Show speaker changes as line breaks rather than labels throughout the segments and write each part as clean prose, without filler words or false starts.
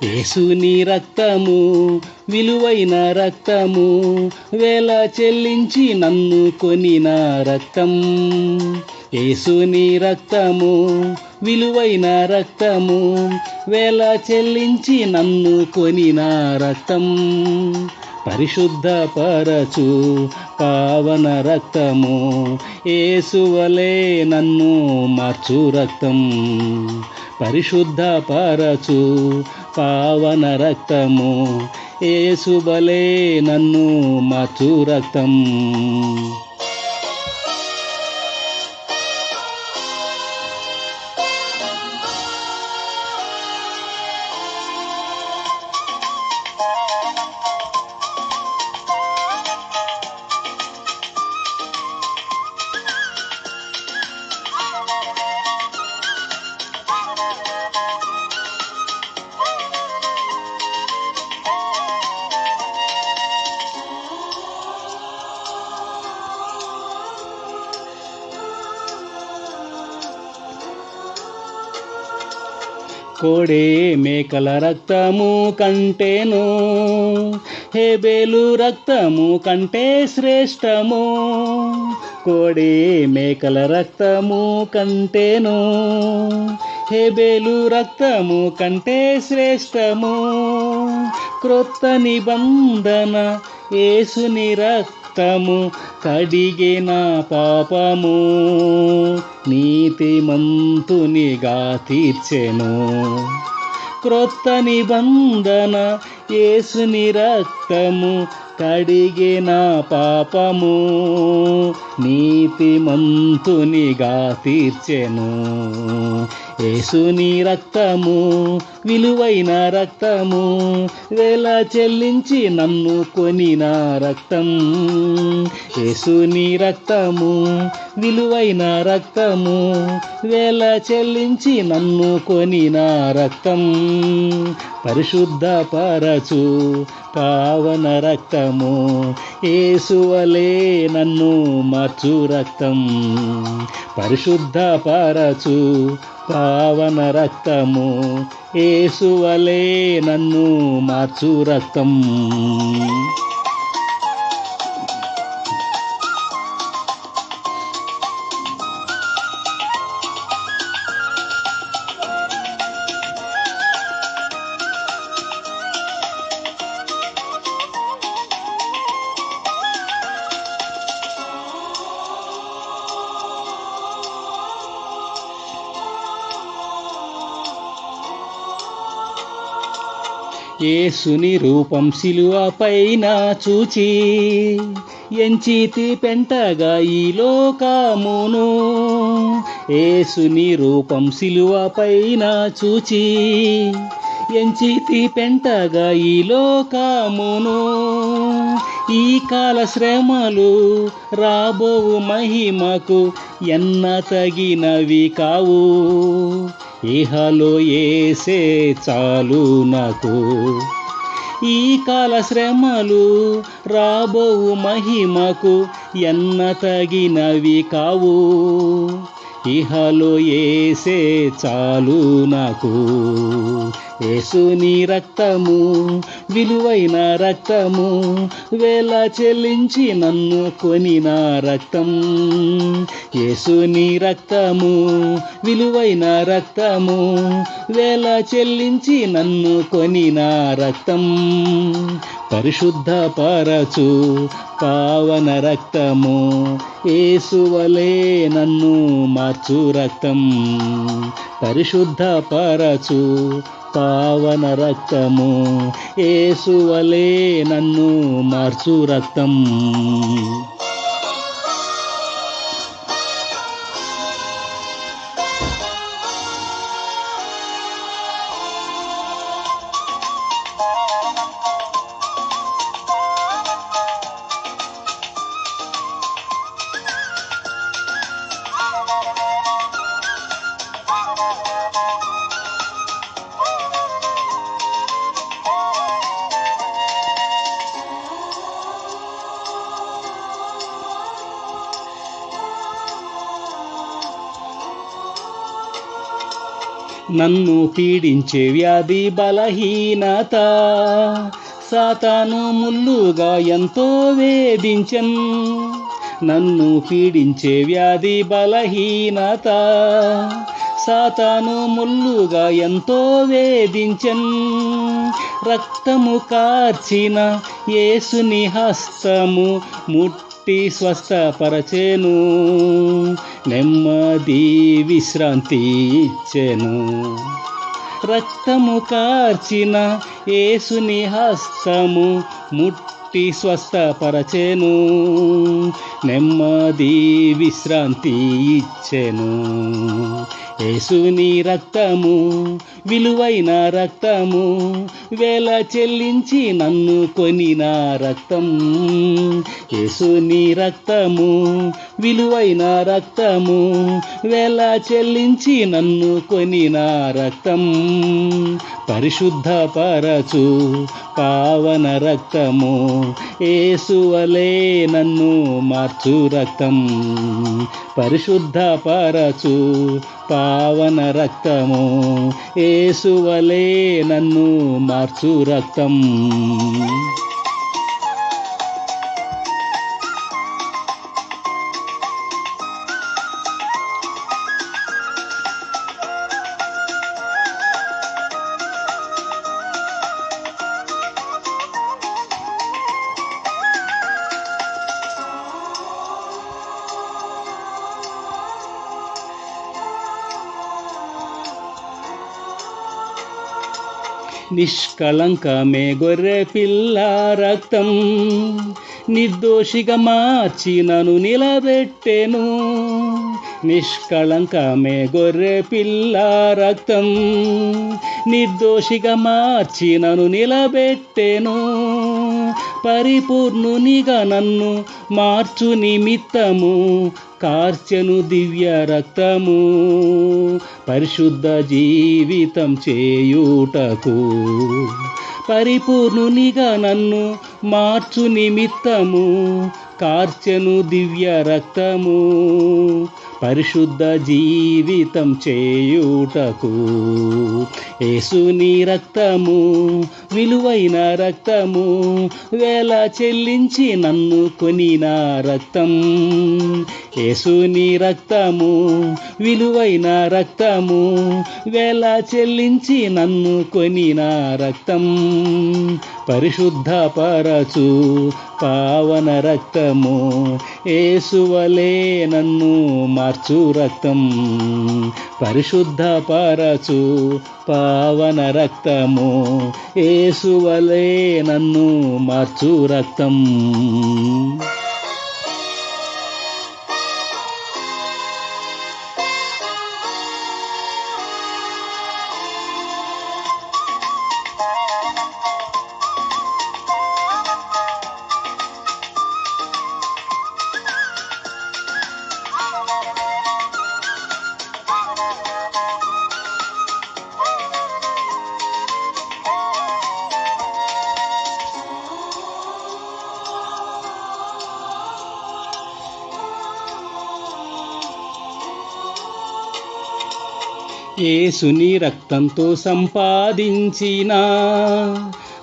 యేసుని రక్తము విలువైన రక్తము, వేల చెల్లించి నన్ను కొనిన రక్తం. యేసుని రక్తము విలువైన రక్తము, వేల చెల్లించి నన్ను కొనిన రక్తం. పరిశుద్ధపరచు పావన రక్తము, యేసువలే నన్ను మార్చు రక్తం. పరిశుద్ధపరచు పావన రక్తము, యేసువలే నన్ను మార్చు రక్తం. కోడే మేకల రక్తము కంటేను హేబేలు రక్తము కంటే శ్రేష్టము. కోడే మేకల రక్తము కంటేను హేబేలు రక్తము కంటే శ్రేష్టము. క్రొత్త నిబంధన యేసుని రక్తము కడిగిన పాపము, నీతిమంతునిగా తీర్చెను. క్రొత్త నిబంధన యేసుని రక్తము కడిగిన పాపము, నీతిమంతునిగా తీర్చెను. యేసుని రక్తము విలువైన రక్తము, వేల చెల్లించి నన్ను కొనిన రక్తం. యేసుని రక్తము విలువైన రక్తము, వేల చెల్లించి నన్ను కొనిన రక్తం. పరిశుద్ధపరచు పావన రక్తము, యేసువలే నన్ను మార్చు రక్తం. పరిశుద్ధపరచు పావన రక్తము, యేసువలే నన్ను మార్చు రక్తం. యేసుని రూపం శిలువ పైన చూచి, ఎంచితి పెంటగా ఈ లోకమును. యేసుని రూపం శిలువ పైన చూచి, ఎంచితి పెంటగా ఈ లోకమును. ఈ కాల శ్రమలు రాబోవు మహిమకు ఎన్న తగినవి కావు. ఇహలో యేసే చాలు నాకు. ఈ కాల శ్రమలు రాబోవు మహిమకు ఎన్న తగినవి కావు. ఇహలో యేసే చాలు నాకు. యేసుని రక్తము విలువైన రక్తము, వేల చెల్లించి నన్ను కొనిన రక్తం. యేసుని రక్తము విలువైన రక్తము, వేల చెల్లించి నన్ను కొనిన రక్తం. పరిశుద్ధపరచు పావన రక్తము, యేసువలే నన్ను మార్చు రక్తం. పరిశుద్ధపరచు పావన రక్తము, యేసువలే నన్ను మార్చు రక్తం. నన్ను పీడించే వ్యాధి బలహీనత సాతాను ముల్లుగా ఎంతో వేధించెన్. నన్ను పీడించే వ్యాధి బలహీనత సాతాను ముల్లుగా ఎంతో వేధించెన్. రక్తము కార్చిన యేసుని హస్తము ముట్టి స్వస్థపరచెను, నెమ్మది విశ్రాంతి ఇచ్చెను. రక్తము కార్చిన యేసుని హస్తము ముట్టి స్వస్థపరచెను, నెమ్మది విశ్రాంతి ఇచ్చెను. యేసుని రక్తము విలువైన రక్తము, వేల చెల్లించి నన్ను కొనిన రక్తం. యేసుని రక్తము విలువైన రక్తము, వేల చెల్లించి నన్ను కొనిన రక్తం. పరిశుద్ధపరచు పావన రక్తము, యేసువలే నన్ను మార్చు రక్తం. పరిశుద్ధపరచు పావన రక్తము, యేసువలే నన్ను మార్చు రక్తం. నిష్కళంకమే గొర్రె పిల్ల రక్తం, నిర్దోషిగా మార్చి నన్ను నిలబెట్టెను. నిష్కళంకమే గొర్రె పిల్ల రక్తం, నిర్దోషిగా మార్చి నన్ను నిలబెట్టెను. పరిపూర్ణునిగా నన్ను మార్చు నిమిత్తము కార్చెను దివ్య రక్తము, పరిశుద్ధ జీవితం చేయుటకు. పరిపూర్ణునిగా నన్ను మార్చు నిమిత్తము కార్చెను దివ్య రక్తము, పరిశుద్ధ జీవితం చేయుటకు. యేసుని రక్తము విలువైన రక్తము, వేల చెల్లించి నన్ను కొనిన రక్తం. యేసుని రక్తము విలువైన రక్తము, వేల చెల్లించి నన్ను కొనిన రక్తం. పరిశుద్ధపరచు పావన రక్తము, యేసువలే నన్ను మార్చు రక్తం. పరిశుద్ధపరచు పావన రక్తము, యేసువలే నన్ను మార్చు రక్తం. యేసుని రక్తంతో సంపాదించిన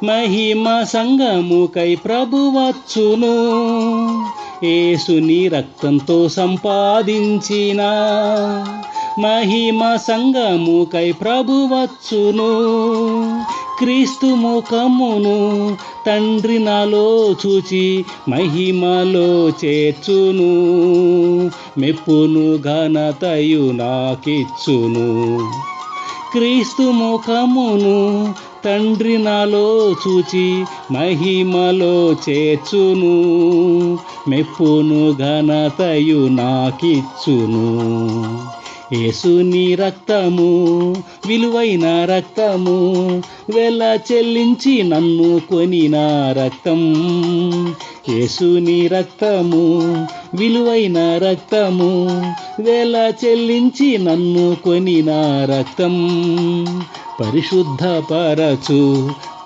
మహిమ సంగముకై ప్రభువచ్చును. యేసుని రక్తంతో సంపాదించిన మహిమ సంగముకై ప్రభువచ్చును. క్రీస్తు ముఖమును తండ్రి నాలో చూచి మహిమలో చేర్చును, మెప్పును ఘనతయు నాకిచ్చును. క్రీస్తు ముఖమును తండ్రి నాలో చూచి మహిమలో చేర్చును, మెప్పును ఘనతయు నాకిచ్చును. యేసుని రక్తము విలువైన రక్తము, వెల చెల్లించి నన్ను కొనిన రక్తం. యేసుని రక్తము విలువైన రక్తము, వెల చెల్లించి నన్ను కొనిన రక్తం. పరిశుద్ధపరచు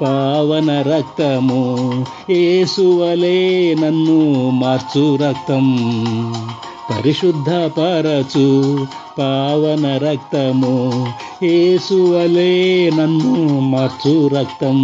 పావన రక్తము, యేసువలే నన్ను మార్చు రక్తం. పరిశుద్ధపరచు పావన రక్తము, యేసువలే నన్ను మార్చు రక్తం.